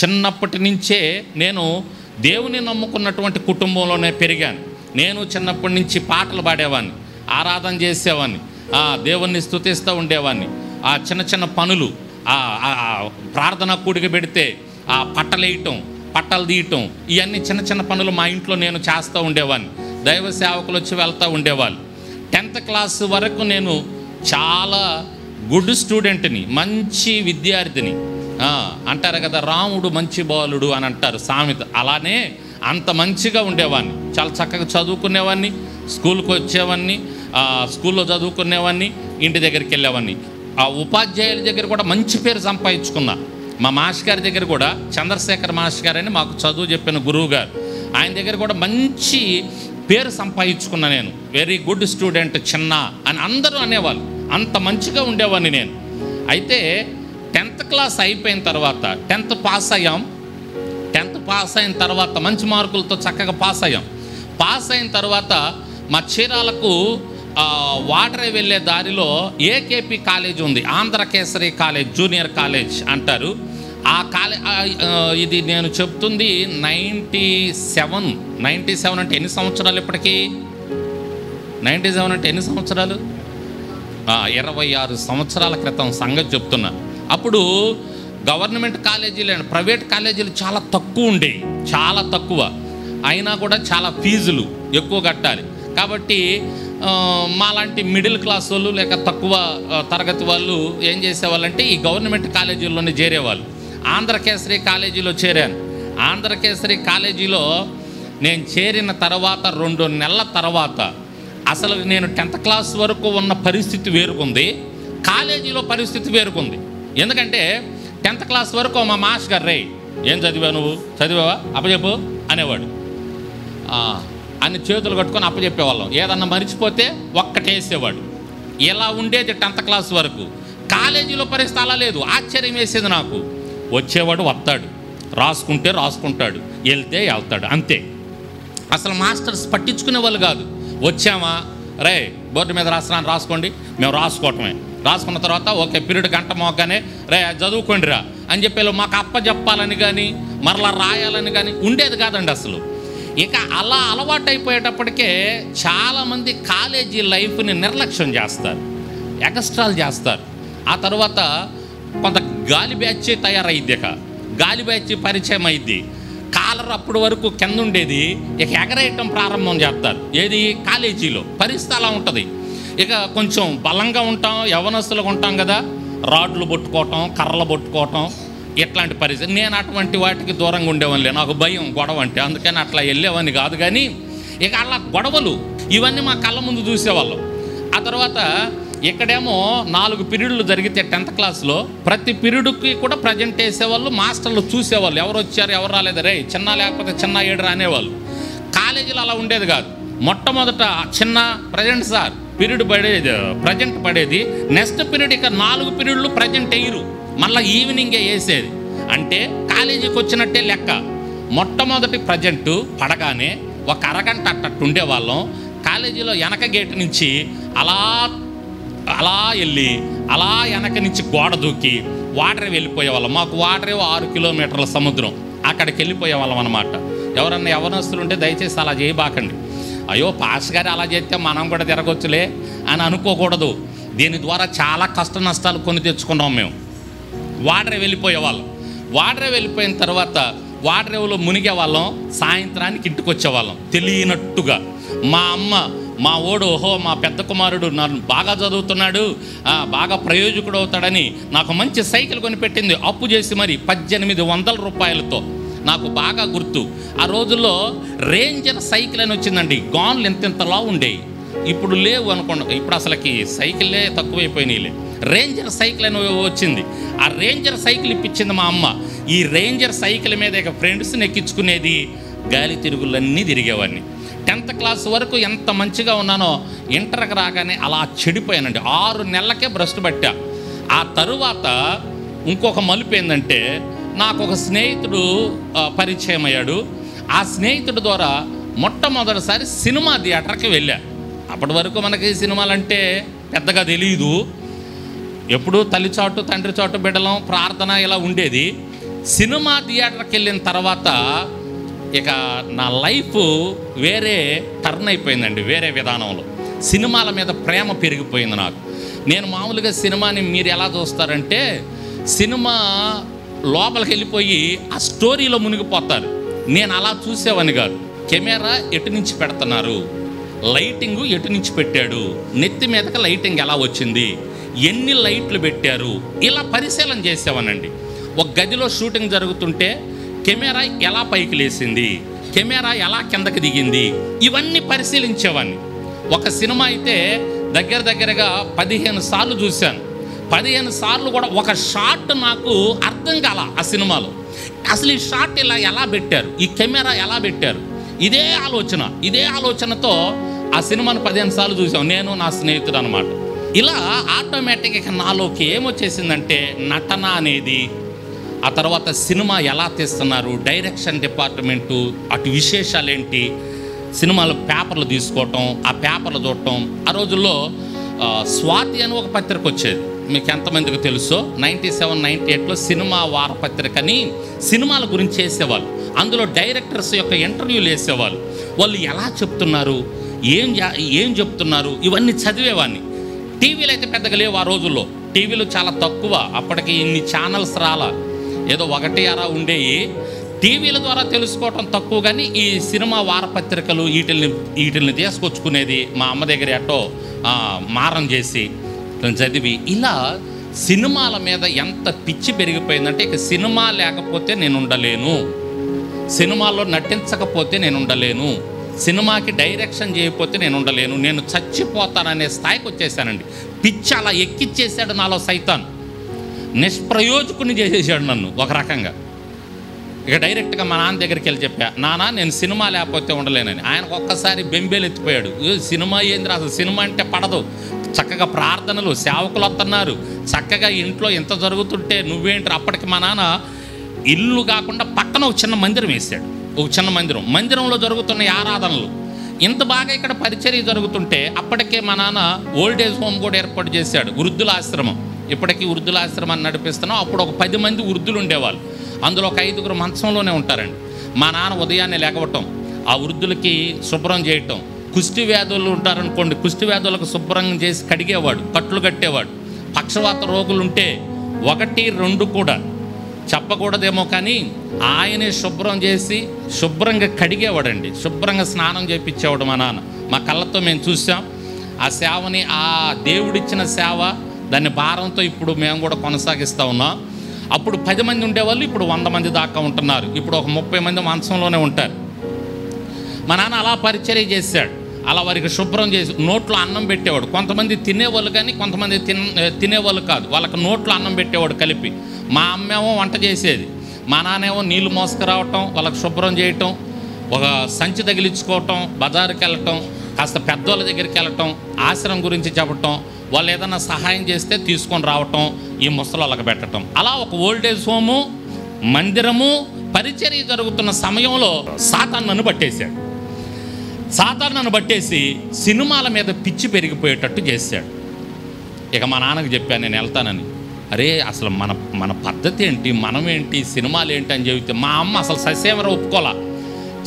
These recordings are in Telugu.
చిన్నప్పటి నుంచే నేను దేవుని నమ్ముకున్నటువంటి కుటుంబంలోనే పెరిగాను. నేను చిన్నప్పటి నుంచి పాటలు పాడేవాడిని, ఆరాధన చేసేవాడిని, దేవుణ్ణి స్తుతిస్తూ ఉండేవాడిని. ఆ చిన్న చిన్న పనులు, ప్రార్థన కూడిక పెడితే పట్టలేయటం, పట్టలు తీయటం, ఇవన్నీ చిన్న చిన్న పనులు మా ఇంట్లో నేను చేస్తూ ఉండేవాడిని. దైవ సేవకులు వచ్చి వెళ్తూ ఉండేవాళ్ళు. 10th క్లాస్ వరకు నేను చాలా గుడ్ స్టూడెంట్ని, మంచి విద్యార్థిని. అంటారు కదా, రాముడు మంచి బాలుడు అని అంటారు సామెత. అలానే అంత మంచిగా ఉండేవాడిని. చాలా చక్కగా చదువుకునేవాడిని, స్కూల్కి వచ్చేవాడిని, స్కూల్లో చదువుకునేవాడిని, ఇంటి దగ్గరికి వెళ్ళేవాడిని. ఆ ఉపాధ్యాయుల దగ్గర కూడా మంచి పేరు సంపాదించుకున్నా. మా మాస్టర్ గారి దగ్గర కూడా, చంద్రశేఖర్ మాస్టర్ గారు అని మాకు చదువు చెప్పిన గురువు గారు, ఆయన దగ్గర కూడా మంచి పేరు సంపాదించుకున్నా. నేను వెరీ గుడ్ స్టూడెంట్ చిన్న అని అందరూ అనేవాళ్ళు. అంత మంచిగా ఉండేవాడిని నేను. అయితే 10th క్లాస్ అయిపోయిన తర్వాత 10th పాస్ అయ్యాం. 10th పాస్ అయిన తర్వాత మంచి మార్కులతో చక్కగా పాస్ అయ్యాం. పాస్ అయిన తర్వాత మా చీరాలకు వాటరే వెళ్ళే దారిలో ఏకేపీ కాలేజ్ ఉంది, ఆంధ్రకేసరి కాలేజ్, జూనియర్ కాలేజ్ అంటారు. ఆ ఇది నేను చెప్తుంది 97 అంటే ఎన్ని సంవత్సరాలు ఇప్పటికీ? 97 అంటే ఎన్ని సంవత్సరాలు? 26 సంవత్సరాల క్రితం సంగతి చెప్తున్నా. అప్పుడు గవర్నమెంట్ కాలేజీలు అండ్ ప్రైవేట్ కాలేజీలు చాలా తక్కువ ఉండేవి, చాలా తక్కువ. అయినా కూడా చాలా ఫీజులు ఎక్కువ కట్టాలి. కాబట్టి మాలాంటి మిడిల్ క్లాస్ వాళ్ళు లేక తక్కువ తరగతి వాళ్ళు ఏం చేసేవాళ్ళంటే ఈ గవర్నమెంట్ కాలేజీల్లోనే చేరేవాళ్ళు. ఆంధ్రకేసరి కాలేజీలో చేరాను. ఆంధ్రకేసరి కాలేజీలో నేను చేరిన తర్వాత 2 నెలల తర్వాత అసలు నేను 10th క్లాస్ వరకు ఉన్న పరిస్థితి వేరుకుంది, కాలేజీలో పరిస్థితి వేరుకుంది. ఎందుకంటే 10th క్లాస్ వరకు మా మాస్టర్ గారు, రే ఏం చదివావు నువ్వు, చదివావా, అప్పచెప్పు అనేవాడు. అన్ని చేతులు కట్టుకొని అప్పచెప్పేవాళ్ళం. ఏదన్నా మరిచిపోతే ఒక్కటేసేవాడు. ఇలా ఉండేది 10th క్లాస్ వరకు. కాలేజీలో పరిస్థితి అలా లేదు. ఆశ్చర్యం వేసేది నాకు. వచ్చేవాడు వస్తాడు, రాసుకుంటే రాసుకుంటాడు, వెళ్తే వెళ్తాడు, అంతే. అసలు మాస్టర్స్ పట్టించుకునే వాళ్ళు కాదు. వచ్చామా, రే బోర్డు మీద రాస్తున్నాను రాసుకోండి, మేము రాసుకోవటమే. రాసుకున్న తర్వాత ఓకే పీరియడ్ గంట మోగానే రే చదువుకోండి రా అని చెప్పి మాకు అప్ప చెప్పాలని కానీ మరలా రాయాలని కానీ ఉండేది కాదండి అసలు. ఇక అలా అలవాటు అయిపోయేటప్పటికే చాలామంది కాలేజీ లైఫ్ని నిర్లక్ష్యం చేస్తారు, ఎక్స్ట్రాలు చేస్తారు. ఆ తర్వాత కొంత గాలి బ్యాచ్ తయారైద్ది, ఇక గాలి బ్యాచ్ పరిచయం అయింది. కాలర్ అప్పటి వరకు కింద ఉండేది, ఇక ఎగరేయటం ప్రారంభం చేస్తారు. ఏది? కాలేజీలో పరిస్థితి అలా ఉంటుంది. ఇక కొంచెం బలంగా ఉంటాం, యవ్వనస్తులుగా ఉంటాం కదా, రాడ్లు పట్టుకోవటం, కర్రలు పట్టుకోవటం, ఇట్లాంటి పరిస్థితి. నేను అటువంటి వాటికి దూరంగా ఉండేవాళ్ళే, నాకు భయం గొడవ అంటే, అందుకని అట్లా వెళ్ళేవాడిని కాదు. కానీ ఇక అలా గొడవలు ఇవన్నీ మా కళ్ళ ముందు చూసేవాళ్ళం. ఆ తర్వాత ఇక్కడేమో 4 పీరియడ్లు జరిగితే 10th క్లాస్లో ప్రతి పీరియడ్కి కూడా ప్రజెంట్ వేసేవాళ్ళు, మాస్టర్లు చూసేవాళ్ళు, ఎవరు వచ్చారు ఎవరు రాలేదు, రే చిన్న లేకపోతే చిన్న ఏడురా అనేవాళ్ళు. కాలేజీలో అలా ఉండేది కాదు. మొట్టమొదట చిన్న ప్రజెంట్ సార్ పీరియడ్ పడేది, ప్రజెంట్ పడేది. నెక్స్ట్ పీరియడ్ ఇక 4 పీరియడ్లు ప్రజెంట్ వేయరు, మళ్ళీ ఈవినింగే వేసేది. అంటే కాలేజీకి వచ్చినట్టే లెక్క. మొట్టమొదటి ప్రజెంటు పడగానే ఒక అరగంట అట్టట్టు ఉండేవాళ్ళం. కాలేజీలో వెనక గేటు నుంచి అలా వెళ్ళి అలా వెనక నుంచి గోడ దూకి వాటరే వెళ్ళిపోయేవాళ్ళం. మాకు వాటరే 6 కిలోమీటర్ల సముద్రం, అక్కడికి వెళ్ళిపోయేవాళ్ళం అనమాట. ఎవరన్నా యవ్వనస్తులు ఉంటే దయచేసి అలా చేయబాకండి. అయ్యో పాస్ గారు అలా చేస్తే మనం కూడా తిరగొచ్చులే అని అనుకోకూడదు. దీని ద్వారా చాలా కష్ట నష్టాలు కొని తెచ్చుకున్నాం మేము. వాటరే వెళ్ళిపోయేవాళ్ళం. వాటరే వెళ్ళిపోయిన తర్వాత వాటరేవులో మునిగే వాళ్ళం, సాయంత్రానికి ఇంటికి వచ్చేవాళ్ళం తెలియనట్టుగా. మా అమ్మ మా ఓడు ఓహో మా పెద్ద కుమారుడు నన్ను బాగా చదువుతున్నాడు, బాగా ప్రయోజకుడు అవుతాడని నాకు మంచి సైకిల్ కొనిపెట్టింది, అప్పు చేసి మరి 1800 రూపాయలతో. నాకు బాగా గుర్తు, ఆ రోజుల్లో రేంజర్ సైకిల్ అని వచ్చిందండి. గాన్లు ఎంతెంతలా ఉండేవి, ఇప్పుడు లేవు అనుకోండి. ఇప్పుడు అసలుకి సైకిల్లే తక్కువైపోయినాయిలే. రేంజర్ సైకిల్ అని వచ్చింది. ఆ రేంజర్ సైకిల్ ఇప్పించింది మా అమ్మ. ఈ రేంజర్ సైకిల్ మీద ఇక ఫ్రెండ్స్ని ఎక్కించుకునేది, గాలి తిరుగులన్నీ తిరిగేవాడిని. 10th క్లాస్ వరకు ఎంత మంచిగా ఉన్నానో ఇంటర్కి రాగానే అలా చెడిపోయానండి. 6 నెలలకే భ్రష్టు పట్టా. ఆ తరువాత ఇంకొక మలుపు ఏంటంటే, నాకు ఒక స్నేహితుడు పరిచయం అయ్యాడు. ఆ స్నేహితుడి ద్వారా మొట్టమొదటిసారి సినిమా థియేటర్కి వెళ్ళా. అప్పటి వరకు మనకి సినిమాలంటే పెద్దగా తెలియదు. ఎప్పుడూ తల్లి చాటు తండ్రి చాటు బిడ్డలం ప్రార్థన ఇలా ఉండేది. సినిమా థియేటర్కి వెళ్ళిన తర్వాత ఇక నా లైఫ్ వేరే టర్న్ అయిపోయిందండి, వేరే విధానంలో. సినిమాల మీద ప్రేమ పెరిగిపోయింది నాకు. నేను మామూలుగా సినిమాని మీరు ఎలా చూస్తారంటే, సినిమా లోపలికి వెళ్ళిపోయి ఆ స్టోరీలో మునిగిపోతారు. నేను అలా చూసేవాని కాదు. కెమెరా ఎటు నుంచి పెడుతున్నారు, లైటింగు ఎటు నుంచి పెట్టాడు, నెత్తి మీదకి లైటింగ్ ఎలా వచ్చింది, ఎన్ని లైట్లు పెట్టారు, ఇలా పరిశీలన చేసేవానండి. ఒక గదిలో షూటింగ్ జరుగుతుంటే కెమెరా ఎలా పైకి లేసింది, కెమెరా ఎలా కిందకి దిగింది, ఇవన్నీ పరిశీలించేవాడిని. ఒక సినిమా అయితే దగ్గరగా 15 సార్లు చూశాను. 15 సార్లు కూడా ఒక షాట్ నాకు అర్థం కాల. ఆ సినిమాలో అసలు ఈ షాట్ ఇలా ఎలా పెట్టారు, ఈ కెమెరా ఎలా పెట్టారు, ఇదే ఆలోచనతో ఆ సినిమాను 15 సార్లు చూసాం, నేను నా స్నేహితుడు అనమాట. ఇలా ఆటోమేటిక్గా నాలోకి ఏమొచ్చేసిందంటే నటన అనేది, ఆ తర్వాత సినిమా ఎలా తీస్తున్నారు, డైరెక్షన్ డిపార్ట్మెంటు, అటు విశేషాలు ఏంటి, సినిమాలు పేపర్లు తీసుకోవటం, ఆ పేపర్లు చూడటం. ఆ రోజుల్లో స్వాతి అని ఒక పత్రిక వచ్చేది, మీకు ఎంతమందికి తెలుసో. 97, 98లో సినిమా వారపత్రికని సినిమాల గురించి చేసేవాళ్ళు. అందులో డైరెక్టర్స్ యొక్క ఇంటర్వ్యూలు వేసేవాళ్ళు. వాళ్ళు ఎలా చెప్తున్నారు, ఏం చెప్తున్నారు, ఇవన్నీ చదివేవాడిని. టీవీలు అయితే పెద్దగా లేవు ఆ రోజుల్లో. టీవీలు చాలా తక్కువ, అప్పటికి ఇన్ని ఛానల్స్ రాలా, ఏదో 1 అలా ఉండేవి. టీవీల ద్వారా తెలుసుకోవటం తక్కువ, కానీ ఈ సినిమా వారపత్రికలు వీటిల్ని తీసుకొచ్చుకునేది మా అమ్మ దగ్గర ఎట్టో మారం చేసి చదివి. ఇలా సినిమాల మీద ఎంత పిచ్చి పెరిగిపోయిందంటే, ఇక సినిమా లేకపోతే నేను ఉండలేను, సినిమాల్లో నటించకపోతే నేను ఉండలేను, సినిమాకి డైరెక్షన్ చేయకపోతే నేను ఉండలేను, నేను చచ్చిపోతాననే స్థాయికి వచ్చేసానండి. పిచ్చి అలా ఎక్కిచ్చేసాడు నాలో సైతాన్. నిష్ప్రయోజకుని చేసేసాడు నన్ను ఒక రకంగా. ఇక డైరెక్ట్గా మా నాన్న దగ్గరికి వెళ్ళి చెప్పా, నాన్న నేను సినిమా లేకపోతే ఉండలేనని. ఆయనకు ఒక్కసారి బెంబేలు ఎత్తిపోయాడు. సినిమా ఏంది, అసలు సినిమా అంటే పడదు, చక్కగా ప్రార్థనలు, సేవకులు వస్తున్నారు, చక్కగా ఇంట్లో ఎంత జరుగుతుంటే నువ్వేంటి. అప్పటికి మా నాన్న ఇల్లు కాకుండా పక్కన ఒక చిన్న మందిరం వేసాడు, ఒక చిన్న మందిరంలో జరుగుతున్న ఆరాధనలు. ఇంత బాగా ఇక్కడ పరిచర్య జరుగుతుంటే అప్పటికే మా నాన్న ఓల్డేజ్ హోమ్ కూడా ఏర్పాటు చేశాడు, వృద్ధుల ఆశ్రమం. ఇప్పటికీ వృద్ధుల ఆశ్రమాన్ని నడిపిస్తున్నాం. అప్పుడు ఒక 10 మంది వృద్ధులు ఉండేవాళ్ళు, అందులో ఒక 5గురు మంచంలోనే ఉంటారండి. మా నాన్న ఉదయాన్నే లేకపోవటం, ఆ వృద్ధులకి శుభ్రం చేయటం, కుష్టి వ్యాధులు ఉంటారనుకోండి, కుష్టి వ్యాధులకు శుభ్రం చేసి కడిగేవాడు, కట్లు కట్టేవాడు. పక్షవాత రోగులు ఉంటే 1, 2 కూడా చెప్పకూడదేమో, కానీ ఆయనే శుభ్రం చేసి శుభ్రంగా కడిగేవాడండి, శుభ్రంగా స్నానం చేయించేవాడు మా నాన్న. మా కళ్ళతో మేము చూసాం ఆ సేవని, ఆ దేవుడిచ్చిన సేవ, దాన్ని భారంతో ఇప్పుడు మేము కూడా కొనసాగిస్తూ ఉన్నాం. అప్పుడు 10 మంది ఉండేవాళ్ళు, ఇప్పుడు 100 మంది దాకా ఉంటున్నారు. ఇప్పుడు ఒక 30 మంది మంచంలోనే ఉంటారు. మా నాన్న అలా పరిచర్య చేశాడు. అలా వారికి శుభ్రం చేసి నోట్లో అన్నం పెట్టేవాడు. కొంతమంది తినేవాళ్ళు, కానీ కొంతమంది తినేవాళ్ళు కాదు, వాళ్ళకి నోట్లో అన్నం పెట్టేవాడు కలిపి. మా అమ్మేమో వంట చేసేది, మా నాన్నేమో నీళ్లు మోసుకురావటం, వాళ్ళకి శుభ్రం చేయటం, ఒక సంచి తగిలించుకోవటం, బజారుకి వెళ్ళటం, కాస్త పెద్దోళ్ళ దగ్గరికి వెళ్ళటం, ఆశ్రమం గురించి చెప్పటం, వాళ్ళు ఏదైనా సహాయం చేస్తే తీసుకొని రావటం, ఈ ముసలోళ్ళకి పెట్టడం. అలా ఒక ఓల్డేజ్ హోము, మందిరము, పరిచర్య జరుగుతున్న సమయంలో సాతాను నన్ను పట్టేసి సినిమాల మీద పిచ్చి పెరిగిపోయేటట్టు చేశాడు. ఇక మా నాన్నకు చెప్పాను నేను వెళ్తానని. అరే అసలు మన పద్ధతి ఏంటి, మనమేంటి, సినిమాలు ఏంటి అని చెబితే మా అమ్మ అసలు ససేమర ఒప్పుకోలా.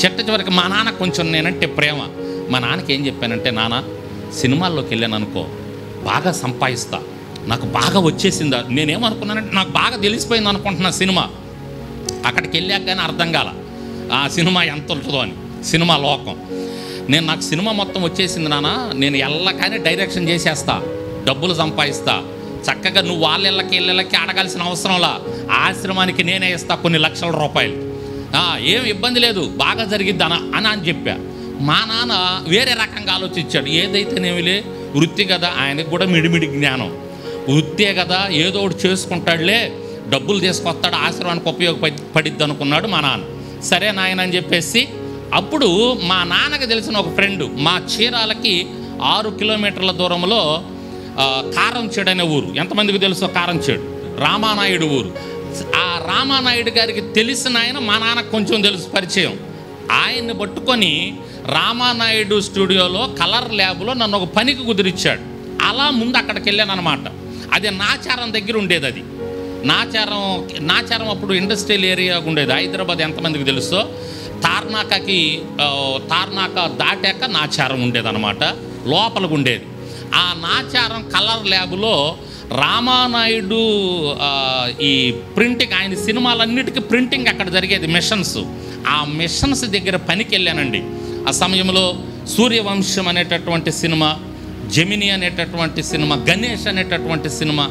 చివరికి మా నాన్న కొంచెం నేనంటే ప్రేమ. మా నాన్నకి ఏం చెప్పానంటే, నాన్న సినిమాల్లోకి వెళ్ళాను అనుకో, బాగా సంపాదిస్తా, నాకు బాగా వచ్చేసిందా. నేనేమనుకున్నానంటే, నాకు బాగా తెలిసిపోయింది అనుకుంటున్నా సినిమా. అక్కడికి వెళ్ళాక కానీ అర్థం కాల ఆ సినిమా ఎంత ఉంటుందో అని, సినిమా లోకం. నాకు సినిమా మొత్తం వచ్చేసింది నాన్న, నేను ఎల్లకానే డైరెక్షన్ చేసేస్తా, డబ్బులు సంపాదిస్తా, చక్కగా నువ్వు వాళ్ళ ఇళ్ళకి అడగాల్సిన అవసరంలా, ఆశ్రమానికి నేనే ఇస్తా కొన్ని లక్షల రూపాయలు, ఏం ఇబ్బంది లేదు, బాగా జరిగిద్ది అని చెప్పా. మా నాన్న వేరే రకంగా ఆలోచించాడు. ఏదైతేనేమిలే, వృత్తి కదా, ఆయనకు కూడా మిడిమిడి జ్ఞానం, వృత్తే కదా, ఏదో ఒకటి చేసుకుంటాడులే, డబ్బులు తీసుకొస్తాడు, ఆశ్రమానికి ఉపయోగపడిద్ది అనుకున్నాడు మా నాన్న. సరే నాయన అని చెప్పేసి, అప్పుడు మా నాన్నకు తెలిసిన ఒక ఫ్రెండు, మా చీరాలకి 6 కిలోమీటర్ల దూరంలో కారంచేడు అనే ఊరు, ఎంతమందికి తెలుసో కారంచేడు, రామానాయుడు ఊరు. ఆ రామానాయుడు గారికి తెలిసిన ఆయన మా నాన్నకు కొంచెం తెలుసు, పరిచయం. ఆయన్ని పట్టుకొని రామానాయుడు స్టూడియోలో కలర్ ల్యాబ్లో నన్ను ఒక పనికి కుదిరిచ్చాడు. అలా ముందు అక్కడికి వెళ్ళాను అనమాట. అది నాచారం దగ్గర ఉండేది. అది నాచారం అప్పుడు ఇండస్ట్రియల్ ఏరియా ఉండేది. హైదరాబాద్ ఎంతమందికి తెలుసో, తార్నాక దాటాక నాచారం ఉండేదన్నమాట, లోపలికి ఉండేది. ఆ నాచారం కలర్ ల్యాబ్లో రామానాయుడు ఈ ప్రింటింగ్, ఆయన సినిమాలన్నిటికీ ప్రింటింగ్ అక్కడ జరిగేది, మిషన్స్. ఆ మిషన్స్ దగ్గర పనికి వెళ్ళానండి. ఆ సమయంలో సూర్యవంశం అనేటటువంటి సినిమా, జెమిని అనేటటువంటి సినిమా, గణేష్ అనేటటువంటి సినిమా,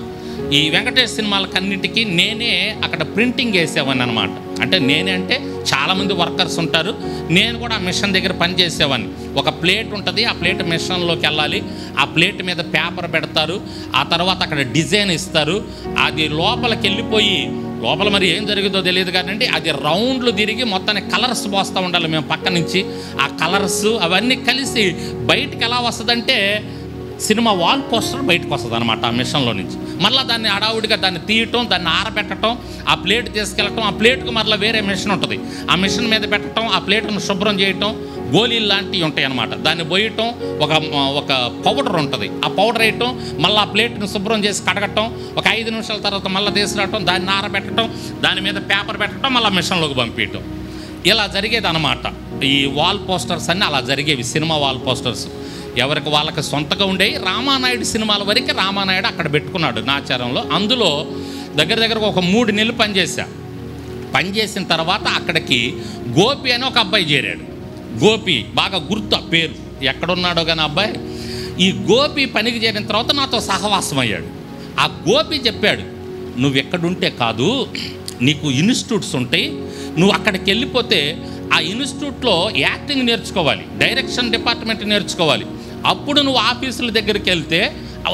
ఈ వెంకటేష్ సినిమాలకన్నిటికీ నేనే అక్కడ ప్రింటింగ్ వేసేవాడిని అనమాట. అంటే చాలామంది వర్కర్స్ ఉంటారు, నేను కూడా ఆ మిషన్ దగ్గర పని చేసేవాడిని. ఒక ప్లేట్ ఉంటుంది, ఆ ప్లేట్ మిషన్లోకి వెళ్ళాలి, ఆ ప్లేట్ మీద పేపర్ పెడతారు, ఆ తర్వాత అక్కడ డిజైన్ ఇస్తారు, అది లోపలికి వెళ్ళిపోయి, లోపల మరి ఏం జరుగుతుందో తెలియదు కానీ అది రౌండ్లు తిరిగి మొత్తాన్ని కలర్స్ పోస్తూ ఉండాలి మేము పక్క నుంచి. ఆ కలర్స్ అవన్నీ కలిసి బయటికి ఎలా వస్తుందంటే సినిమా వాల్ పోస్టర్ బయటకు వస్తుంది అనమాట ఆ మిషన్లో నుంచి. మళ్ళీ దాన్ని హడావుడిగా దాన్ని తీయటం, దాన్ని ఆరబెట్టడం, ఆ ప్లేట్ తీసుకెళ్ళటం, ఆ ప్లేట్కు మళ్ళీ వేరే మిషన్ ఉంటుంది, ఆ మిషన్ మీద పెట్టడం, ఆ ప్లేట్ను శుభ్రం చేయటం, గోళీలు లాంటివి ఉంటాయి అన్నమాట, దాన్ని పోయటం, ఒక పౌడర్ ఉంటుంది, ఆ పౌడర్ వేయటం, మళ్ళీ ఆ ప్లేట్ను శుభ్రం చేసి కడగటం, ఒక 5 నిమిషాల తర్వాత మళ్ళీ తీసుకురావటం, దాన్ని ఆరబెట్టడం, దాని మీద పేపర్ పెట్టడం, మళ్ళీ మిషన్లోకి పంపించటం. ఇలా జరిగేది అనమాట. ఈ వాల్ పోస్టర్స్ అన్నీ అలా జరిగేవి, సినిమా వాల్ పోస్టర్స్ ఎవరికి వాళ్ళకి సొంతగా ఉండేవి. రామానాయుడు సినిమాల వరకు రామానాయుడు అక్కడ పెట్టుకున్నాడు నాచారంలో. అందులో దగ్గర ఒక 3 నెలలు పనిచేసిన తర్వాత అక్కడికి గోపి అని ఒక అబ్బాయి చేరాడు. గోపి బాగా గుర్తు ఆ పేరు, ఎక్కడున్నాడో కానీ అబ్బాయి. ఈ గోపి పనికి చేరిన తర్వాత నాతో సహవాసం అయ్యాడు. ఆ గోపి చెప్పాడు, నువ్వు ఎక్కడుంటే కాదు, నీకు ఇన్స్టిట్యూట్స్ ఉంటాయి, నువ్వు అక్కడికి వెళ్ళిపోతే ఆ ఇన్స్టిట్యూట్లో యాక్టింగ్ నేర్చుకోవాలి, డైరెక్షన్ డిపార్ట్మెంట్ నేర్చుకోవాలి, అప్పుడు నువ్వు ఆఫీసుల దగ్గరికి వెళ్తే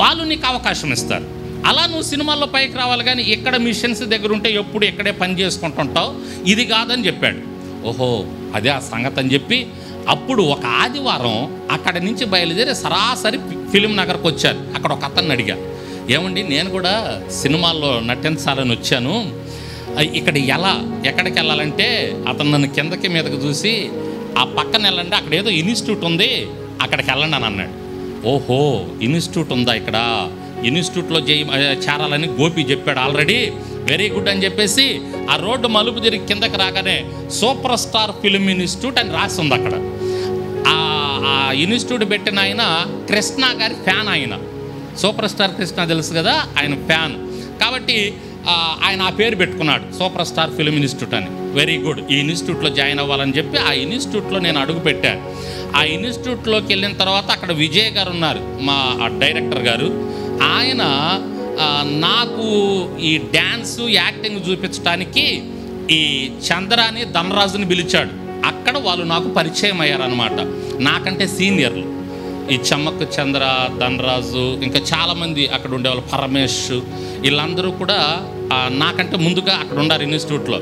వాళ్ళు నీకు అవకాశం ఇస్తారు, అలా నువ్వు సినిమాల్లో పైకి రావాలి, కానీ ఇక్కడ మిషన్స్ దగ్గర ఉంటే ఎప్పుడు ఇక్కడే పని చేసుకుంటుంటావు, ఇది కాదని చెప్పాడు. ఓహో అదే ఆ సంగతి అని చెప్పి అప్పుడు ఒక ఆదివారం అక్కడి నుంచి బయలుదేరి సరాసరి ఫిలిం నగర్కి వచ్చాను. అక్కడ ఒక అతన్ని అడిగా, ఏమండి నేను కూడా సినిమాల్లో నటించాలని వచ్చాను, ఇక్కడ ఎక్కడికి వెళ్ళాలంటే అతను నన్ను కిందకి మీదకి చూసి, ఆ పక్కన వెళ్ళండి, అక్కడ ఏదో ఇన్స్టిట్యూట్ ఉంది, అక్కడికి వెళ్ళండి అని అన్నాడు. ఓహో ఇన్స్టిట్యూట్ ఉందా ఇక్కడ, ఇన్స్టిట్యూట్లో చేరాలని గోపి చెప్పాడు ఆల్రెడీ, వెరీ గుడ్ అని చెప్పేసి ఆ రోడ్డు మలుపు తిరిగి కిందకి రాగానే సూపర్ స్టార్ ఫిలిం ఇన్స్టిట్యూట్ అని రాసి ఉంది అక్కడ. ఆ ఇన్స్టిట్యూట్ పెట్టిన ఆయన కృష్ణ గారి ఫ్యాన్, ఆయన సూపర్ స్టార్ కృష్ణ తెలుసు కదా, ఆయన ఫ్యాన్ కాబట్టి ఆయన ఆ పేరు పెట్టుకున్నాడు, సూపర్ స్టార్ ఫిలిం ఇన్స్టిట్యూట్ అని. వెరీ గుడ్, ఈ ఇన్స్టిట్యూట్లో జాయిన్ అవ్వాలని చెప్పి ఆ ఇన్స్టిట్యూట్లో నేను అడుగు పెట్టాను. ఆ ఇన్స్టిట్యూట్లోకి వెళ్ళిన తర్వాత అక్కడ విజయ్ గారు ఉన్నారు, మా డైరెక్టర్ గారు. ఆయన నాకు ఈ డ్యాన్సు యాక్టింగ్ చూపించడానికి ఈ చంద్రాని ధనరాజుని పిలిచాడు. అక్కడ వాళ్ళు నాకు పరిచయం అయ్యారనమాట, నాకంటే సీనియర్లు. ఈ చమ్మక్ చంద్ర, ధనరాజు, ఇంకా చాలామంది అక్కడ ఉండేవాళ్ళు, పరమేష్, వీళ్ళందరూ కూడా నాకంటే ముందుగా అక్కడ ఉన్నారు ఇన్స్టిట్యూట్లో.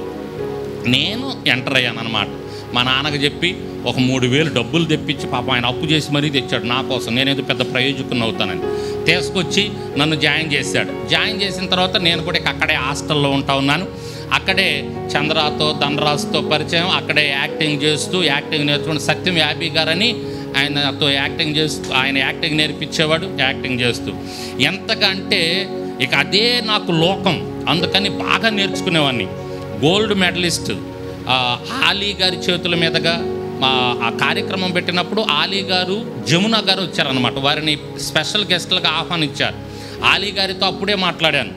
నేను ఎంటర్ అయ్యాను అనమాట. మా నాన్నకు చెప్పి ఒక 3,000 డబ్బులు తెప్పించి, పాపం ఆయన అప్పు చేసి మరీ తెచ్చాడు నా కోసం, నేనేదో పెద్ద ప్రయోజకుని అవుతానని తీసుకొచ్చి నన్ను జాయిన్ చేశాడు. జాయిన్ చేసిన తర్వాత నేను కూడా అక్కడే హాస్టల్లో ఉన్నాను. అక్కడే చంద్రతో ధనరాజుతో పరిచయం, అక్కడే యాక్టింగ్ చేస్తూ యాక్టింగ్ నేర్చుకుని సత్యం యాబీ గారని ఆయనతో యాక్టింగ్ చేస్తూ, ఆయన యాక్టింగ్ నేర్పించేవాడు, యాక్టింగ్ చేస్తూ ఎంతగా అంటే ఇక అదే నాకు లోకం, అందుకని బాగా నేర్చుకునేవాడిని. గోల్డ్ మెడలిస్ట్ ఆలీ గారి చేతుల మీదుగా ఆ కార్యక్రమం పెట్టినప్పుడు ఆలీ గారు, జమున గారు వచ్చారనమాట, వారిని స్పెషల్ గెస్ట్లుగా ఆహ్వానించారు. ఆలీ గారితో అప్పుడే మాట్లాడాను,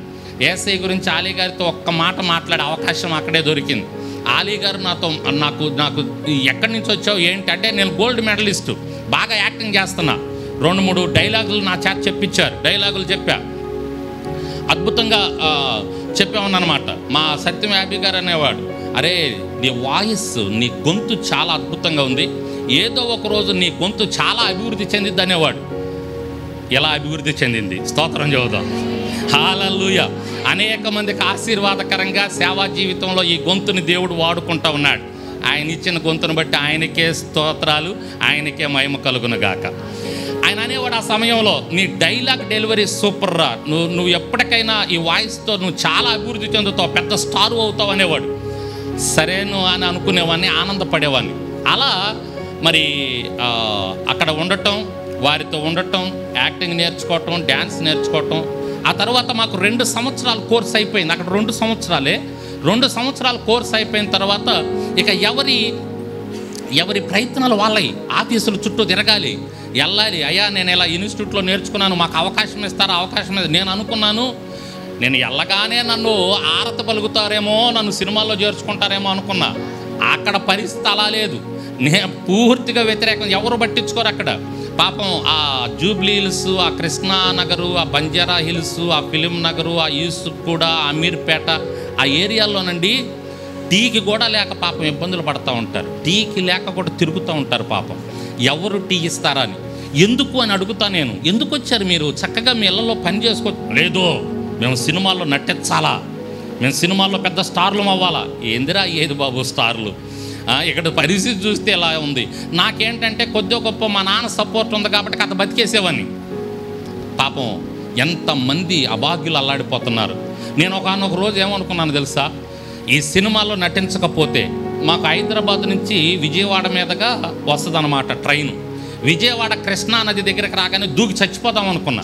ఏసఐ గురించి ఆలీ గారితో ఒక్క మాట మాట్లాడే అవకాశం అక్కడే దొరికింది. ఆలీ గారు నాకు ఎక్కడి నుంచి వచ్చావు ఏంటి అంటే, నేను గోల్డ్ మెడలిస్టు, బాగా యాక్టింగ్ చేస్తున్నా, 2-3 డైలాగులు నా చేత చెప్పించారు, డైలాగులు చెప్పా, అద్భుతంగా చెప్పామన్నమాట. మా సత్యం యాబీ గారు అనేవాడు, అరే నీ వాయిస్, నీ గొంతు చాలా అద్భుతంగా ఉంది, ఏదో ఒక రోజు నీ గొంతు చాలా అభివృద్ధి చెందిద్ది అనేవాడు. ఎలా అభివృద్ధి చెందింది, స్తోత్రం చెబుదాం, హల్లెలూయా. అనేక మందికి ఆశీర్వాదకరంగా సేవా జీవితంలో ఈ గొంతుని దేవుడు వాడుకుంటూ ఉన్నాడు. ఆయన ఇచ్చిన గొంతును బట్టి ఆయనకే స్తోత్రాలు, ఆయనకే మహిమ కలుగునుగాక. ఆయన అనేవాడు ఆ సమయంలో, నీ డైలాగ్ డెలివరీ సూపర్ రా, నువ్వు ఎప్పటికైనా ఈ వాయిస్తో నువ్వు చాలా అభివృద్ధి చెందుతావు, పెద్ద స్టార్ అవుతావు అనేవాడు. సరేను అని అనుకునేవాడిని, ఆనందపడేవాడిని. అలా మరి అక్కడ ఉండటం, వారితో ఉండటం, యాక్టింగ్ నేర్చుకోవటం, డ్యాన్స్ నేర్చుకోవటం, ఆ తర్వాత మాకు 2 సంవత్సరాల కోర్స్ అయిపోయింది. అక్కడ 2 సంవత్సరాలే. 2 సంవత్సరాల కోర్స్ అయిపోయిన తర్వాత ఇక ఎవరి ప్రయత్నాలు వాళ్ళవి. ఆఫీసుల చుట్టూ తిరగాలి, వెళ్ళాలి. అయ్యా నేను ఇలా ఇన్స్టిట్యూట్లో నేర్చుకున్నాను, మాకు అవకాశం ఇస్తారా, అవకాశం లేదు. నేను అనుకున్నాను, నేను వెళ్ళగానే నన్ను ఆరత పలుకుతారేమో, నన్ను సినిమాల్లో చేర్చుకుంటారేమో అనుకున్నా. అక్కడ పరిస్థితి అలా లేదు. నేను పూర్తిగా వ్యతిరేకం. ఎవరు పట్టించుకోరు అక్కడ. పాపం ఆ జూబ్లీ హిల్స్, ఆ కృష్ణానగరు, ఆ బంజారా హిల్స్, ఆ ఫిలిం నగరు, ఆ యూసుఫ్ కూడా, అమీర్పేట, ఆ ఏరియాల్లోనండి టీకి కూడా లేక పాపం ఇబ్బందులు పడుతూ ఉంటారు. టీకి లేక కూడా తిరుగుతూ ఉంటారు పాపం. ఎవరు టీ ఇస్తారా అని. ఎందుకు అని అడుగుతా నేను. ఎందుకు వచ్చారు మీరు? చక్కగా మీ ఇళ్లలో పని చేసుకో. లేదు, మేము సినిమాల్లో నటించాలా, మేము సినిమాల్లో పెద్ద స్టార్లు అవ్వాలా. ఏందిరా ఏది బాబు స్టార్లు? ఇక్కడ పరిస్థితి చూస్తే ఎలా ఉంది. నాకేంటంటే కొద్దిగా గొప్ప మా నాన్న సపోర్ట్ ఉంది కాబట్టి కథ బతికేసేవాడిని. పాపం ఎంతమంది అభాగ్యులు అల్లాడిపోతున్నారు. నేను ఒకనొక రోజు ఏమనుకున్నాను తెలుసా, ఈ సినిమాలో నటించకపోతే మాకు హైదరాబాద్ నుంచి విజయవాడ మీదుగా వస్తుందన్నమాట ట్రైను. విజయవాడ కృష్ణా నది దగ్గరికి రాగానే దూకి చచ్చిపోదాం అనుకున్నా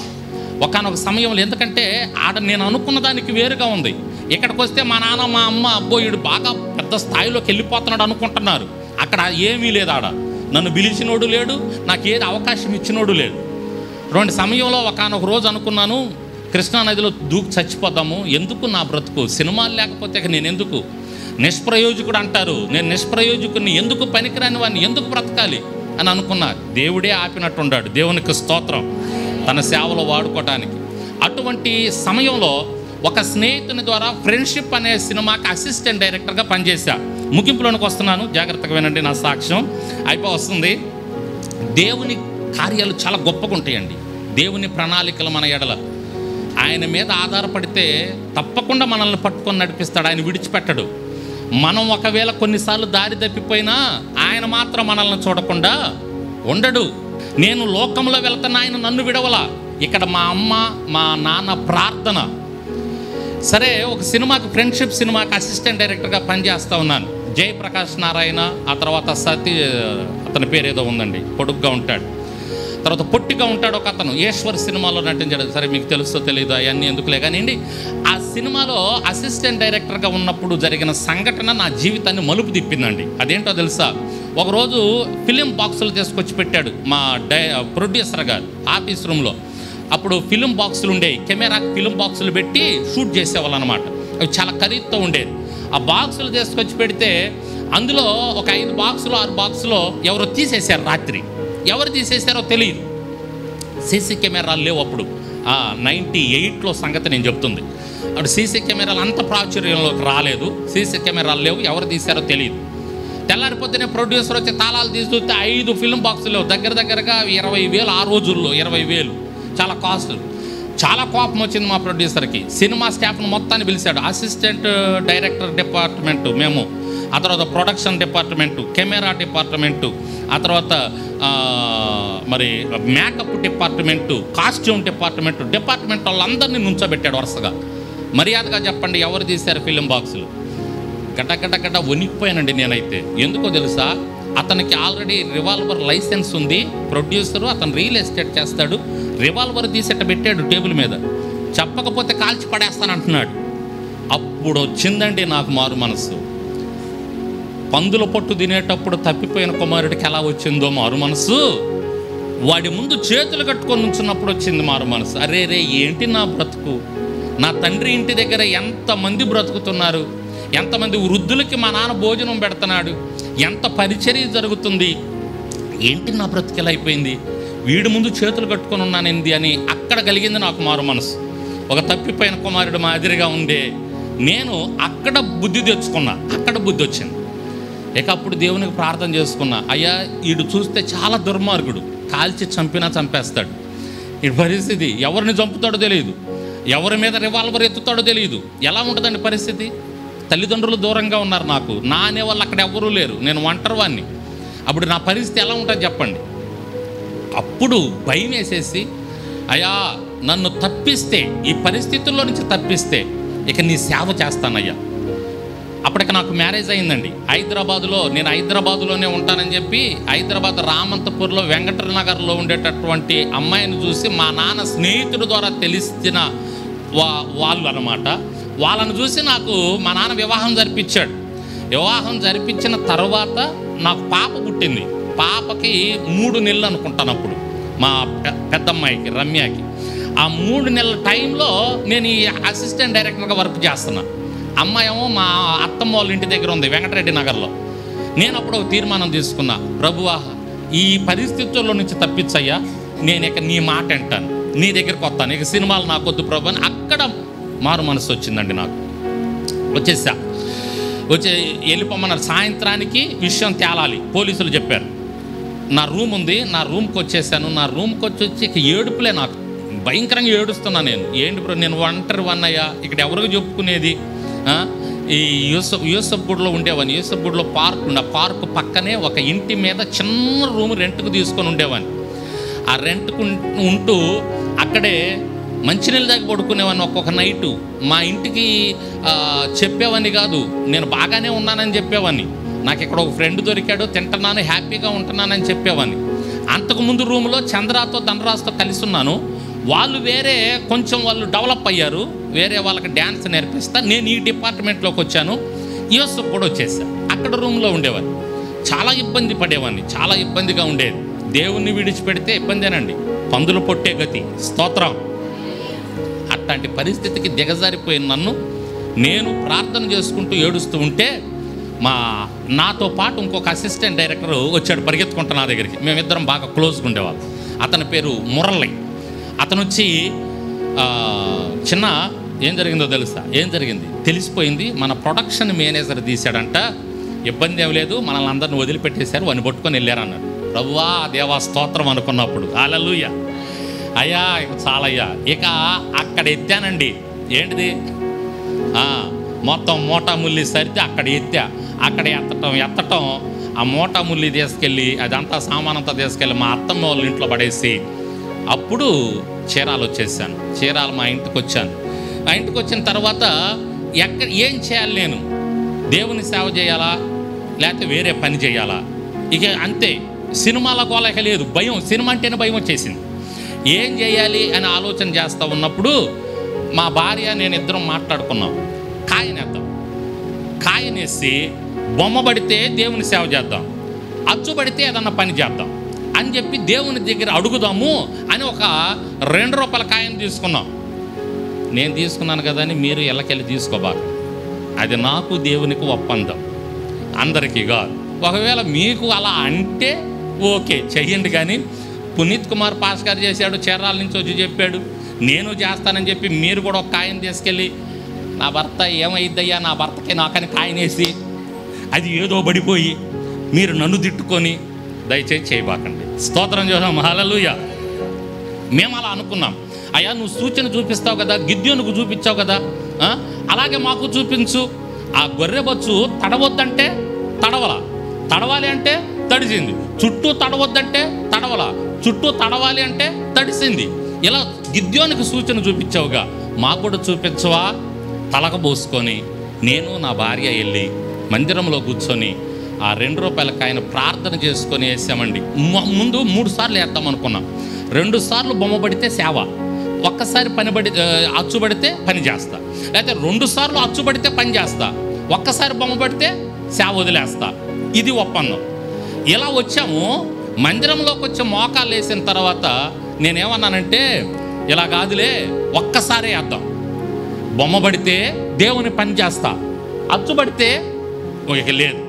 ఒకనొక సమయంలో. ఎందుకంటే ఆడ నేను అనుకున్న దానికి వేరుగా ఉంది. ఇక్కడికి వస్తే మా నాన్న మా అమ్మ అబ్బో వీడు బాగా పెద్ద స్థాయిలోకి వెళ్ళిపోతున్నాడు అనుకుంటున్నారు. అక్కడ ఏమీ లేదు. ఆడ నన్ను పిలిచినోడు లేడు, నాకు ఏది అవకాశం ఇచ్చినోడు లేడు. 2 సమయంలో ఒకనొక రోజు అనుకున్నాను, కృష్ణానదిలో దూకి చచ్చిపోతాము, ఎందుకు నా బ్రతుకు, సినిమాలు లేకపోతే నేను ఎందుకు, నిష్ప్రయోజకుడు అంటారు, నేను నిష్ప్రయోజకుడిని, ఎందుకు పనికిరాని వాడిని, ఎందుకు బ్రతకాలి అని అనుకున్నా. దేవుడే ఆపినట్టున్నాడు. దేవునికి స్తోత్రం, తన సేవలో వాడుకోవటానికి. అటువంటి సమయంలో ఒక స్నేహితుని ద్వారా ఫ్రెండ్షిప్ అనే సినిమాకి అసిస్టెంట్ డైరెక్టర్గా పనిచేశా. ముగింపులోనికి వస్తున్నాను, జాగ్రత్తగా వినండి, నా సాక్ష్యం వస్తుంది. దేవుని కార్యాలు చాలా గొప్పగా ఉంటాయండి. దేవుని ప్రణాళికలు మన ఎడల. ఆయన మీద ఆధారపడితే తప్పకుండా మనల్ని పట్టుకొని నడిపిస్తాడు. ఆయన విడిచిపెట్టడు. మనం ఒకవేళ కొన్నిసార్లు దారి తప్పిపోయినా ఆయన మాత్రం మనల్ని చూడకుండా ఉండడు. నేను లోకంలో వెళ్తున్నా, ఆయన నన్ను విడవలా. ఇక్కడ మా అమ్మ మా నాన్న ప్రార్థన. సరే, ఒక సినిమాకి ఫ్రెండ్షిప్ సినిమాకి అసిస్టెంట్ డైరెక్టర్గా పనిచేస్తూ ఉన్నాను. జయప్రకాష్ నారాయణ, ఆ తర్వాత అతని పేరు ఏదో ఉందండి, పొడుగ్గా ఉంటాడు, తర్వాత పొట్టిగా ఉంటాడు ఒక అతను, ఈశ్వర్ సినిమాలో నటించాడు. సరే మీకు తెలుసో తెలియదు అవన్నీ ఎందుకులే కానివ్వండి. ఆ సినిమాలో అసిస్టెంట్ డైరెక్టర్గా ఉన్నప్పుడు జరిగిన సంఘటన నా జీవితాన్ని మలుపు తిప్పిందండి. అదేంటో తెలుసా, ఒకరోజు ఫిలిం బాక్సులు తీసుకొచ్చి పెట్టాడు మా ప్రొడ్యూసర్ గారు ఆఫీస్ రూమ్లో. అప్పుడు ఫిలిం బాక్సులు ఉండేవి, కెమెరాకి ఫిలిం బాక్సులు పెట్టి షూట్ చేసేవాళ్ళు అనమాట. అవి చాలా ఖరీదుతో ఉండేది. ఆ బాక్సులు తీసుకొచ్చి పెడితే అందులో ఒక 5 బాక్సులు 6 బాక్సులో ఎవరో తీసేశారు రాత్రి. ఎవరు తీసేశారో తెలియదు. సీసీ కెమెరాలు లేవు అప్పుడు. 98లో సంగతి నేను చెప్తుంది. అప్పుడు సీసీ కెమెరాలు అంత ప్రాచుర్యంలోకి రాలేదు. సీసీ కెమెరాలు లేవు, ఎవరు తీశారో తెలియదు. తెల్లారిపోతేనే ప్రొడ్యూసర్ వచ్చి తాళాలు తీసి చూస్తే 5 ఫిల్మ్ బాక్సులు లేవు. దగ్గరగా 20,000 ఆ రోజుల్లో, 20,000 చాలా కాస్ట్. చాలా కోపం వచ్చింది మా ప్రొడ్యూసర్కి. సినిమా స్టాఫ్ను మొత్తాన్ని పిలిచాడు. అసిస్టెంట్ డైరెక్టర్ డిపార్ట్మెంటు మేము, ఆ తర్వాత ప్రొడక్షన్ డిపార్ట్మెంటు, కెమెరా డిపార్ట్మెంటు, ఆ తర్వాత మరి మేకప్ డిపార్ట్మెంటు, కాస్ట్యూమ్ డిపార్ట్మెంట్ వాళ్ళందరినీ నుంచోబెట్టాడు వరుసగా. మర్యాదగా చెప్పండి ఎవరు తీశారు ఫిలిం బాక్సులు? గడ్డ వణికిపోయానండి నేనైతే. ఎందుకో తెలుసా, అతనికి ఆల్రెడీ రివాల్వర్ లైసెన్స్ ఉంది. ప్రొడ్యూసరు, అతను రియల్ ఎస్టేట్ చేస్తాడు. రివాల్వర్ తీసేట పెట్టాడు టేబుల్ మీద. చెప్పకపోతే కాల్చి పడేస్తానంటున్నాడు. అప్పుడు వచ్చిందండి నాకు మారు మనసు. పందుల పొట్టు తినేటప్పుడు తప్పిపోయిన కుమారుడికి ఎలా వచ్చిందో మారు మనసు, వాడి ముందు చేతులు కట్టుకొని నుంచున్నప్పుడు వచ్చింది మారు మనసు. అరే ఏంటి నా బ్రతుకు, నా తండ్రి ఇంటి దగ్గర ఎంతమంది బ్రతుకుతున్నారు, ఎంతమంది వృద్ధులకి మా నాన్న భోజనం పెడుతున్నాడు, ఎంత పరిచర్య జరుగుతుంది, ఏంటి నా బ్రతుకు ఎలా అయిపోయింది, వీడి ముందు చేతులు కట్టుకొని ఉన్నానేంది అని అక్కడ కలిగింది నాకు మారు మనసు. ఒక తప్పిపోయిన కుమారుడు మాదిరిగా ఉండే నేను అక్కడ బుద్ధి తెచ్చుకున్నా. అక్కడ బుద్ధి వచ్చింది. ఇక అప్పుడు దేవునికి ప్రార్థన చేసుకున్నా, అయ్యా వీడు చూస్తే చాలా దుర్మార్గుడు, కాల్చి చంపినా చంపేస్తాడు. ఈ పరిస్థితి ఎవరిని చంపుతాడో తెలియదు, ఎవరి మీద రివాల్వర్ ఎత్తుతాడో తెలియదు. ఎలా ఉంటుందండి పరిస్థితి? తల్లిదండ్రులు దూరంగా ఉన్నారు నాకు, నా అనేవాళ్ళు అక్కడ ఎవరూ లేరు, నేను ఒంటరివాణ్ణి. అప్పుడు నా పరిస్థితి ఎలా ఉంటుంది చెప్పండి? అప్పుడు భయం వేసేసి, అయ్యా నన్ను తప్పిస్తే, ఈ పరిస్థితుల్లో నుంచి తప్పిస్తే ఇక నీ సేవ చేస్తానయ్యా. అప్పటికి నాకు మ్యారేజ్ అయిందండి హైదరాబాదులో. నేను హైదరాబాదులోనే ఉంటానని చెప్పి హైదరాబాద్ రామంతపూర్లో వెంకటనగర్లో ఉండేటటువంటి అమ్మాయిని చూసి మా నాన్న స్నేహితుడి ద్వారా తెలిసిన వాళ్ళు అన్నమాట. వాళ్ళని చూసి నాకు మా నాన్న వివాహం జరిపించాడు. వివాహం జరిపించిన తర్వాత నాకు పాప పుట్టింది. పాపకి 3 నెలలు అనుకుంటాను అప్పుడు, మా పెద్దమ్మాయికి రమ్యకి. ఆ 3 నెలల టైంలో నేను ఈ అసిస్టెంట్ డైరెక్టర్గా వర్క్ చేస్తున్నా. అమ్మాయేమో మా అత్తమ్మ వాళ్ళ ఇంటి దగ్గర ఉంది, వెంకటరెడ్డి నగర్లో. నేను అప్పుడు ఒక తీర్మానం తీసుకున్నా, ప్రభువా ఈ పరిస్థితుల్లో నుంచి తప్పించయ్యా, నేను ఇక నీ మాట వింటాను, నీ దగ్గరికి వస్తాను, ఇక సినిమాలు నాకు వద్దు ప్రభు అని. అక్కడ మారు మనసు వచ్చిందండి నాకు. వెళ్ళిపోమన్నారు. సాయంత్రానికి విషయం తేలాలి, పోలీసులు చెప్పారు. నా రూమ్ ఉంది, నా రూమ్కి వచ్చేసాను. నా రూమ్కి వచ్చి ఇక ఏడుపులే, నాకు భయంకరంగా ఏడుస్తున్నా. ఏంటి బ్రో, నేను ఒంటరి వన్నయ్యా, ఇక్కడ ఎవరికి చెప్పుకునేది. ఈ యూసఫ్ గూడలో ఉండేవాడిని. యూసఫ్ గూడలో పార్క్ ఉండే, ఆ పార్క్ పక్కనే ఒక ఇంటి మీద చిన్న రూమ్ రెంట్కు తీసుకొని ఉండేవాడిని. ఆ రెంట్కు ఉంటూ అక్కడే మంచినీళ్ళ దగ్గర పడుకునేవాడిని. ఒక్కొక్క నైటు మా ఇంటికి చెప్పేవాడిని కాదు, నేను బాగానే ఉన్నానని చెప్పేవాడిని. నాకు ఇక్కడ ఒక ఫ్రెండ్ దొరికాడు, తింటున్నాను, హ్యాపీగా ఉంటున్నానని చెప్పేవాడిని. అంతకుముందు రూమ్లో చంద్రాతో ధనరాజుతో కలిసి ఉన్నాను. వాళ్ళు వేరే కొంచెం వాళ్ళు డెవలప్ అయ్యారు, వేరే వాళ్ళకి డ్యాన్స్ నేర్పిస్తా. నేను ఈ డిపార్ట్మెంట్లోకి వచ్చాను, యూఎస్ఎఫ్ కూడా వచ్చేసా. అక్కడ రూమ్లో ఉండేవాడిని. చాలా ఇబ్బంది పడేవాడిని, చాలా ఇబ్బందిగా ఉండేది. దేవుణ్ణి విడిచిపెడితే ఇబ్బందేనండి, పందులు పొట్టే గతి. స్తోత్రం. అట్లాంటి పరిస్థితికి దిగజారిపోయిన నన్ను నేను ప్రార్థన చేసుకుంటూ ఏడుస్తూ ఉంటే నాతో పాటు ఇంకొక అసిస్టెంట్ డైరెక్టర్ వచ్చాడు పరిగెత్తుకుంటా నా దగ్గరికి. మేమిద్దరం బాగా క్లోజ్గా ఉండేవాళ్ళం. అతని పేరు మురళి. అతను వచ్చి చిన్న ఏం జరిగిందో తెలుసా? ఏం జరిగింది తెలిసిపోయింది, మన ప్రొడక్షన్ మేనేజర్ తీశాడంట, ఇబ్బంది ఏం లేదు, మనల్ని అందరిని వదిలిపెట్టేశారు, వాడిని పట్టుకొని వెళ్ళారన్నాడు. ప్రభువా దేవా స్తోత్రం అనుకున్నప్పుడు హల్లెలూయా అయ్యా, ఇక చాలయ్యా. ఇక అక్కడ ఎత్తానండి. ఏంటిది మొత్తం మూటా ముల్లి సరితే అక్కడ అక్కడ ఎత్తటం ఆ మూటా ముల్లి తీసుకెళ్ళి అదంతా సామానంతా తీసుకెళ్ళి మా అత్తమ్మ వాళ్ళ ఇంట్లో పడేసి అప్పుడు చీరాలు వచ్చేసాను. చీరాలు మా ఇంటికి వచ్చాను. మా ఇంటికి వచ్చిన తర్వాత ఏం చేయాలి, నేను దేవుని సేవ చేయాలా లేకపోతే వేరే పని చేయాలా? ఇక అంతే, సినిమాల గోలక లేదు, భయం, సినిమా అంటేనే భయం వచ్చేసింది. ఏం చేయాలి అని ఆలోచన చేస్తూ ఉన్నప్పుడు మా భార్య నేను ఇద్దరం మాట్లాడుకున్నాం, కాయనేద్దాం, కాయనేసి బొమ్మ పడితే దేవుని సేవ చేద్దాం, అచ్చు పడితే ఏదన్నా పని చేద్దాం అని చెప్పి దేవుని దగ్గర అడుగుదాము అని ఒక 2 రూపాయల కాయను తీసుకున్నాం. నేను తీసుకున్నాను కదా అని మీరు ఎల్లకెళ్ళి తీసుకోబారు, అది నాకు దేవునికి ఒప్పందం, అందరికీ కాదు. ఒకవేళ మీకు అలా అంటే ఓకే చెయ్యండి, కానీ పునీత్ కుమార్ పాస్ గారు చేశాడు, చీరాల నుంచి వచ్చి చెప్పాడు, నేను చేస్తానని చెప్పి మీరు కూడా ఒక కాయను తీసుకెళ్ళి నా భర్త ఏమైద్దయ్యా, నా భర్తకి నాకని కాయనేసి అది ఏదో పడిపోయి మీరు నన్ను తిట్టుకొని దయచేసి చేయబాకండి. స్తోత్రం చేద్దాం హల్లెలూయా. మేము అలా అనుకున్నాం. అయ్యా నువ్వు సూచన చూపిస్తావు కదా, గిద్యోనుకు చూపించావు కదా, అలాగే మాకు చూపించు. ఆ గొర్రె బొచ్చు తడవద్దంటే తడవాలి అంటే తడిసింది, చుట్టూ తడవద్దంటే చుట్టూ తడవాలి అంటే తడిసింది. ఇలా గిద్యోనికి సూచన చూపించావుగా, మాకు కూడా చూపించవా? తలక పోసుకొని నేను నా భార్య వెళ్ళి మందిరంలో కూర్చొని ఆ 2 రూపాయల కాయను ప్రార్థన చేసుకొని వేసామండి. ముందు 3 సార్లు వేద్దాం అనుకున్నాం. 2 సార్లు బొమ్మ పడితే సేవ, ఒక్కసారి అచ్చు పడితే పని చేస్తా, లేకపోతే 2 సార్లు అచ్చు పడితే పని చేస్తా, ఒక్కసారి బొమ్మ పడితే సేవ వదిలేస్తా. ఇది ఒప్పందం. ఇలా వచ్చాము. మందిరంలోకి వచ్చే మోకాలు వేసిన తర్వాత నేనేమన్నానంటే, ఇలా కాదులే, ఒక్కసారే వేద్దాం, బొమ్మ పడితే దేవుని పని చేస్తా, అచ్చు పడితే ఇక లేదు,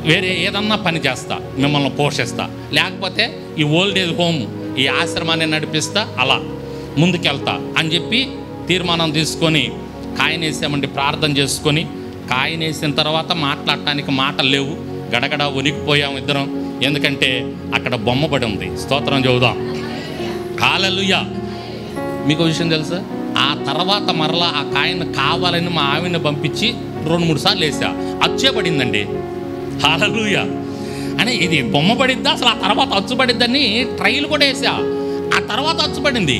వేరే ఏదన్నా పని చేస్తా, మిమ్మల్ని పోషిస్తా, లేకపోతే ఈ ఓల్డ్ ఏజ్ హోమ్, ఈ ఆశ్రమాన్ని నడిపిస్తా, అలా ముందుకెళ్తా అని చెప్పి తీర్మానం తీసుకొని కాయనేసామండి. ప్రార్థన చేసుకొని కాయనేసిన తర్వాత మాట్లాడటానికి మాటలు లేవు, గడగడ వణికిపోయాము ఇద్దరం. ఎందుకంటే అక్కడ బొమ్మ పడి ఉంది. స్తోత్రం చెబుదాం హల్లెలూయా. మీకు విషయం తెలుసా? ఆ తర్వాత మరలా ఆ కాయను కావాలని మా ఆవిడని పంపించి 2-3 సార్లు వేసా, అచ్చే పడిందండి. హల్లెలూయా. అని ఇది బొమ్మ పడిద్దా, అసలు ఆ తర్వాత అచ్చు పడిద్దని ట్రైల్ కూడా వేసా, ఆ తర్వాత అచ్చు పడింది.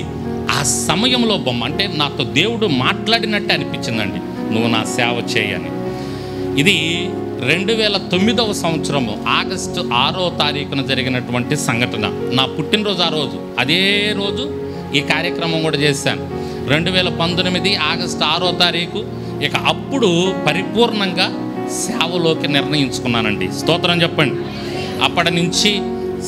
ఆ సమయంలో బొమ్మ అంటే నాతో దేవుడు మాట్లాడినట్టే అనిపించిందండి, నువ్వు నా సేవ చేయని. ఇది 2009వ సంవత్సరము ఆగస్టు 6వ తారీఖున జరిగినటువంటి సంఘటన. నా పుట్టినరోజు ఆ రోజు, అదే రోజు ఈ కార్యక్రమం కూడా చేశాను. 2019 ఆగస్టు 6వ తారీఖు ఇక అప్పుడు పరిపూర్ణంగా సేవలోకి నిర్ణయించుకున్నానండి. స్తోత్రం చెప్పండి. అప్పటి నుంచి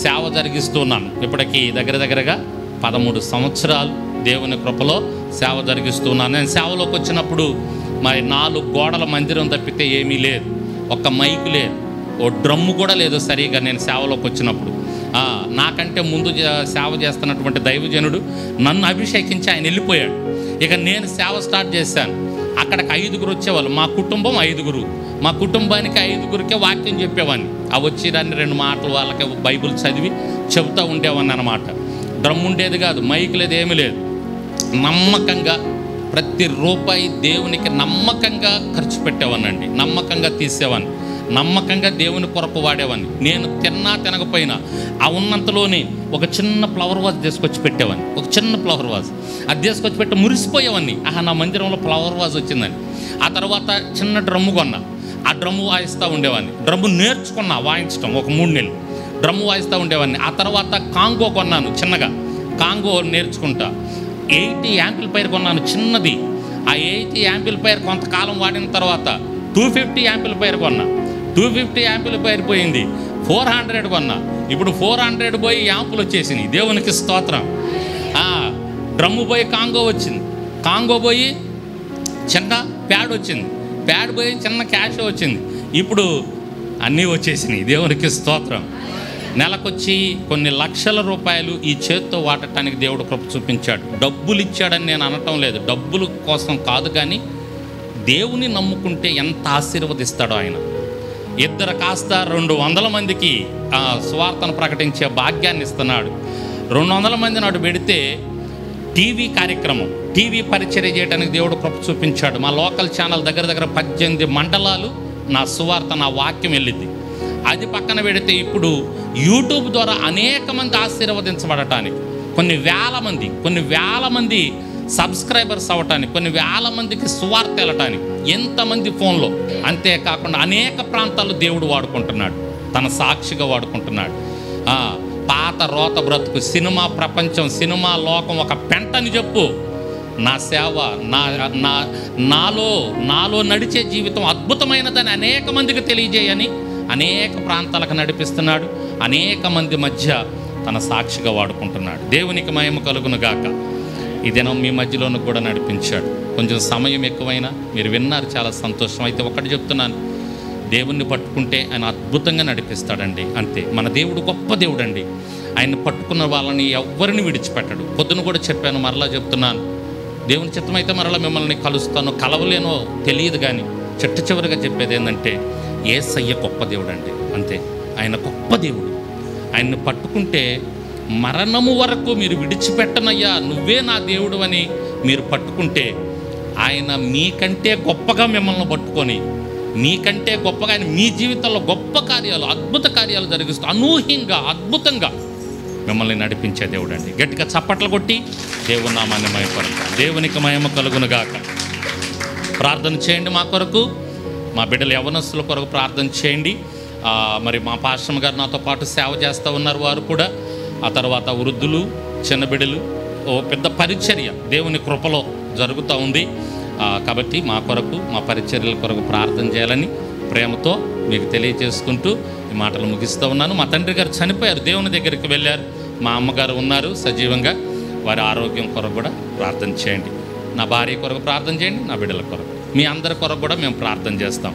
సేవ జరిగిస్తున్నాను. ఇప్పటికీ దగ్గరగా 13 సంవత్సరాలు దేవుని కృపలో సేవ జరిగిస్తున్నాను. నేను సేవలోకి వచ్చినప్పుడు మరి 4 గోడల మందిరం తప్పితే ఏమీ లేదు. ఒక్క మైక్ లేదు, ఓ డ్రమ్ము కూడా లేదు సరిగా. నేను సేవలోకి వచ్చినప్పుడు నాకంటే ముందు సేవ చేస్తున్నటువంటి దైవజనుడు నన్ను అభిషేకించి ఆయన వెళ్ళిపోయాడు. ఇక నేను సేవ స్టార్ట్ చేశాను. అక్కడికి 5గురు వచ్చేవాళ్ళు. మా కుటుంబం 5గురు. మా కుటుంబానికి 5గురికే వాక్యం చెప్పేవాడిని. అవి వచ్చేదాన్ని 2 మాటలు వాళ్ళకి బైబిల్ చదివి చెబుతూ ఉండేవాడిని అన్నమాట. డ్రమ్ ఉండేది కాదు, మైక్ లేదు, ఏమీ లేదు. నమ్మకంగా ప్రతి రూపాయి దేవునికి నమ్మకంగా ఖర్చు పెట్టేవాడినండి. నమ్మకంగా తీసేవాడిని, నమ్మకంగా దేవుని కొరకు వాడేవాడిని. నేను తిన్నా తినకపోయినా ఆ ఉన్నంతలోనే ఒక చిన్న ఫ్లవర్ వాజ్ తీసుకొచ్చి పెట్టేవాడిని. ఒక చిన్న ఫ్లవర్ వాజ్ అది తీసుకొచ్చి పెట్టి మురిసిపోయేవాడిని. నా మందిరంలో ఫ్లవర్ వాజ్ వచ్చిందని. ఆ తర్వాత చిన్న డ్రమ్ము కొన్నా, ఆ డ్రమ్ము వాయిస్తూ ఉండేవాడిని. డ్రమ్ము నేర్చుకున్నా వాయించడం ఒక 3 నెలలు డ్రమ్ము వాయిస్తూ ఉండేవాడిని. ఆ తర్వాత కాంగో కొన్నాను, చిన్నగా కాంగో నేర్చుకుంటా. 80 యాంప్లిఫైర్ కొన్నాను, చిన్నది. ఆ 80 యాంప్లిఫైర్ కొంతకాలం వాడిన తర్వాత 250 యాంప్లిఫైర్ కొన్నా. 250 యాంప్లిఫైర్ పోయింది, 400 కొన్నా. ఇప్పుడు 400 పోయి యాంపులు వచ్చేసినాయి. దేవునికి స్తోత్రం. డ్రమ్ము పోయి కాంగో వచ్చింది, కాంగో పోయి చిన్న ప్యాడ్ వచ్చింది, ప్యాడ్ పోయి చిన్న క్యాష్ వచ్చింది. ఇప్పుడు అన్నీ వచ్చేసినాయి. దేవునికి స్తోత్రం. నెలకొచ్చి కొన్ని లక్షల రూపాయలు ఈ చేత్తో వాడటానికి దేవుడు కృప చూపించాడు. డబ్బులు ఇచ్చాడని నేను అనటం లేదు, డబ్బుల కోసం కాదు, కానీ దేవుని నమ్ముకుంటే ఎంత ఆశీర్వదిస్తాడో ఆయన. 2 కాస్త 200 మందికి సువార్తను ప్రకటించే భాగ్యాన్ని ఇస్తున్నాడు. 200 మంది నాడు పెడితే టీవీ కార్యక్రమం, టీవీ పరిచర్య చేయడానికి దేవుడు కృప చూపించాడు. మా లోకల్ ఛానల్ దగ్గర 18 మండలాలు నా సువార్త, నా వాక్యం వెళ్ళింది. అది పక్కన పెడితే ఇప్పుడు యూట్యూబ్ ద్వారా అనేక మంది ఆశీర్వదించబడటానికి, కొన్ని వేల మంది సబ్స్క్రైబర్స్ అవ్వటానికి, కొన్ని వేల మందికి సువార్త వెళ్ళటానికి, ఎంతమంది ఫోన్లో. అంతేకాకుండా అనేక ప్రాంతాల్లో దేవుడు వాడుకుంటున్నాడు, తన సాక్షిగా వాడుకుంటున్నాడు. పాత రోత బ్రతుకు, సినిమా ప్రపంచం, సినిమా లోకం ఒక పెంటని చెప్పు. నా సేవ, నాలో నడిచే జీవితం అద్భుతమైనదని అనేక మందికి తెలియజేయని అనేక ప్రాంతాలకు నడిపిస్తున్నాడు. అనేక మంది మధ్య తన సాక్షిగా వాడుకుంటున్నాడు. దేవునికి మహిమ కలుగును గాక. ఈ దినం మీ మధ్యలోనూ కూడా నడిపించాడు. కొంచెం సమయం ఎక్కువైనా మీరు విన్నారు, చాలా సంతోషం. అయితే ఒకటి చెప్తున్నాను, దేవుణ్ణి పట్టుకుంటే ఆయన అద్భుతంగా నడిపిస్తాడండి. అంతే. మన దేవుడు గొప్ప దేవుడు అండి. ఆయన పట్టుకున్న వాళ్ళని ఎవ్వరిని విడిచిపెట్టడు. పొద్దున కూడా చెప్పాను, మరలా చెప్తున్నాను, దేవుని చిత్తమైతే మరలా మిమ్మల్ని కలుస్తానో కలవలేనో తెలియదు, కానీ చివరిగా చెప్పేది ఏంటంటే యేసయ్య గొప్ప దేవుడు అండి. అంతే. ఆయన గొప్ప దేవుడు. ఆయన్ని పట్టుకుంటే మరణము వరకు మీరు విడిచిపెట్టనయ్యా, నువ్వే నా దేవుడు అని మీరు పట్టుకుంటే ఆయన మీకంటే గొప్పగా మిమ్మల్ని పట్టుకొని, మీకంటే గొప్పగా ఆయన మీ జీవితంలో గొప్ప కార్యాలు, అద్భుత కార్యాలు జరిగిస్తూ అనూహ్యంగా అద్భుతంగా మిమ్మల్ని నడిపించే దేవుడు అండి. గట్టిగా చప్పట్లు కొట్టి దేవుని నామాన్ని మహిమపరచండి. దేవునికి మహిమ కలుగునుగాక. ప్రార్థన చేయండి మా కొరకు, మా బిడ్డల యవనస్తుల కొరకు ప్రార్థన చేయండి. మరి మా పాస్టర్ గారు నాతో పాటు సేవ చేస్తూ ఉన్నారు, వారు కూడా. ఆ తర్వాత వృద్ధులు, చిన్న బిడ్డలు, ఓ పెద్ద పరిచర్య దేవుని కృపలో జరుగుతూ ఉంది. కాబట్టి మా కొరకు, మా పరిచర్యల కొరకు ప్రార్థన చేయాలని ప్రేమతో మీకు తెలియజేసుకుంటూ ఈ మాటలు ముగిస్తూ ఉన్నాను. మా తండ్రి గారు చనిపోయారు, దేవుని దగ్గరికి వెళ్ళారు. మా అమ్మగారు ఉన్నారు సజీవంగా. వారి ఆరోగ్యం కొరకు కూడా ప్రార్థన చేయండి. నా భార్య కొరకు ప్రార్థన చేయండి, నా బిడ్డల కొరకు, మీ అందరి కొరకు కూడా మేము ప్రార్థన చేస్తాం.